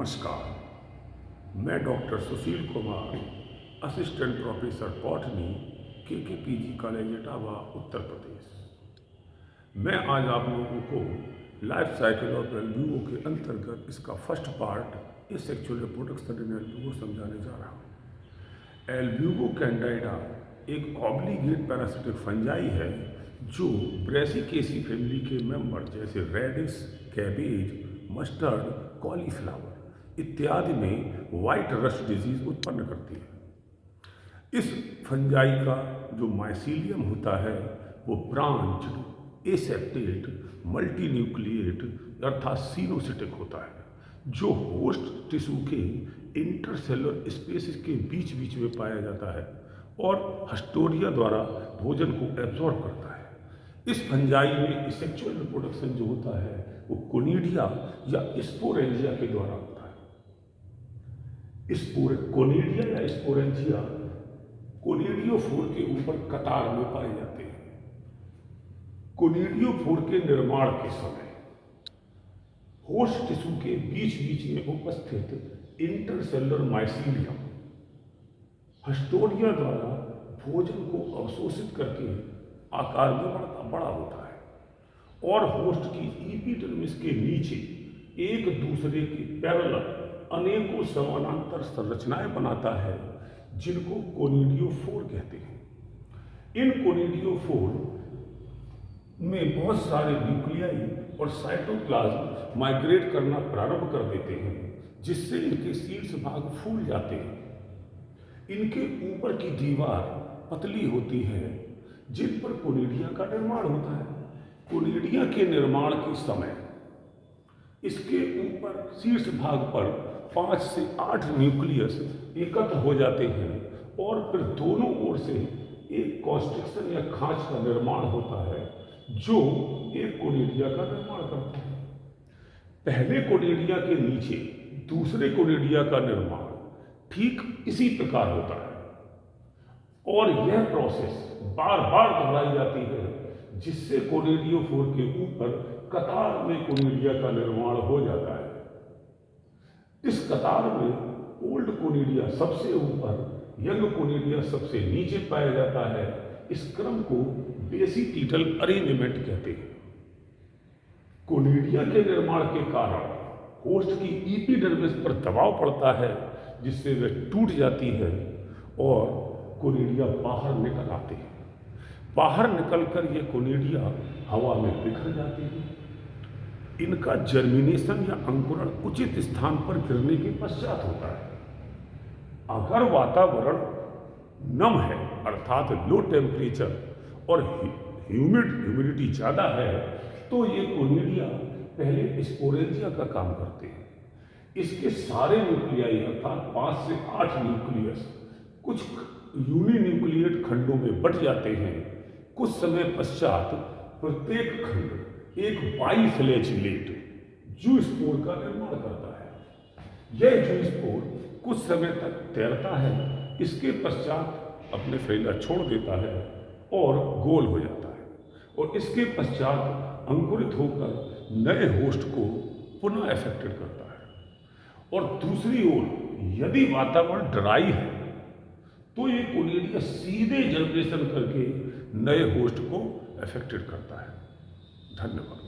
नमस्कार। मैं doctor Sushil Kumar, assistant professor botany, KKPG college Etawah, Uttar Pradesh. मैं आज आप लोगों को लाइफ साइकिल ऑफ एल्ब्यूगो के अंतर्गत इसका first part asexual reproduction in Albugo समझाने जा रहा हूँ। एल्ब्यूगो कैंडाइडा एक ऑब्लिगेट पैरासिटिक फंजाई है जो ब्रेसिकेसी फैमिली के मेंबर जैसे रेडिश, कैबेज, मस्टर्ड, कॉलीफ्लावर इत्यादि में वाइट रस्ट डिजीज उत्पन्न करती है। इस फंजाई का जो माइसीलियम होता है वो ब्रांच्ड, एसेप्टेट, मल्टीन्यूक्लिएट अर्थात सीरोसिटिक होता है, जो होस्ट टिश्यू के इंटरसेलुलर स्पेसिस के बीच बीच में पाया जाता है और हस्टोरिया द्वारा भोजन को एब्जॉर्ब करता है। इस फंजाई में सेक्सुअल रिप्रोडक्शन जो होता है वो कोनिडिया या स्पोरेंजिया के द्वारा होता है। कोनिडिया या स्पोरेंजिया कोनिडियोफोर के ऊपर कतार में पाए जाते हैं। कोनिडियोफोर के निर्माण के समय होस्ट टिश्यू के बीच बीच में उपस्थित इंटरसेलुलर माइसीलियम हस्टोरिया द्वारा भोजन को अवशोषित करके आकार में बड़ा होता है और होस्ट की एपिडर्मिस के नीचे एक दूसरे के पैरेलल अनेकों समानांतर संरचनाएं बनाता है जिनको कोनिडियोफोर कहते हैं। इन कोनिडियोफोर में बहुत सारे न्यूक्लियाई और साइटोप्लाज्म माइग्रेट करना प्रारंभ कर देते हैं, जिससे इनके शीर्ष भाग फूल जाते हैं। इनके ऊपर की दीवार पतली होती है जिन पर कोनिडिया का निर्माण होता है। कोनिडिया के निर्माण के समय इसके ऊपर शीर्ष भाग पर 5 से 8 न्यूक्लियस एकत्र हो जाते हैं और फिर दोनों ओर से एक कॉन्स्ट्रिक्शन या खांच का निर्माण होता है जो एक कोनिडिया का निर्माण करता है। पहले कोनिडिया के नीचे दूसरे कोनिडिया का निर्माण ठीक इसी प्रकार होता है और यह प्रोसेस बार बार दोहराई जाती है, जिससे कोनिडियोफोर के ऊपर कतार में कोनिडिया का निर्माण हो जाता है। इस कतार में ओल्ड कोनिडिया सबसे ऊपर, यंग कोनिडिया सबसे नीचे पाया जाता है। इस क्रम को बेसिटीटल अरेंजमेंट कहते हैं। कोनिडिया के निर्माण के कारण होस्ट की एपिडर्मिस पर दबाव पड़ता है, जिससे वह टूट जाती है और कोनिडिया बाहर निकल आते हैं। बाहर निकलकर ये कोनिडिया हवा में बिखर जाते हैं। इनका जर्मिनेशन या अंकुरण उचित स्थान पर गिरने के पश्चात होता है। अगर वातावरण नम है अर्थात लो टेम्परेचर और ह्यूमिडिटी ज़्यादा है तो ये कोनिडिया पहले स्पोरेंजिया का काम करते हैं। इसके सारे न्यूक्लियाई अर्थात 5 से 8 न्यूक्लियस कुछ यूनिन्यूक्लिएट खंडों में बट जाते हैं। कुछ समय पश्चात प्रत्येक खंड एक बाइफ्लैजिलेट जूस्पोर का निर्माण करता है। यह जूस्पोर कुछ समय तक तैरता है, इसके पश्चात अपने फैला छोड़ देता है और गोल हो जाता है और इसके पश्चात अंकुरित होकर नए होस्ट को पुनः अफेक्टेड करता है। और दूसरी ओर यदि वातावरण ड्राई है तो ये कोनिडिया सीधे जर्मिनेशन करके नए होस्ट को अफेक्टेड करता है। धन्यवाद।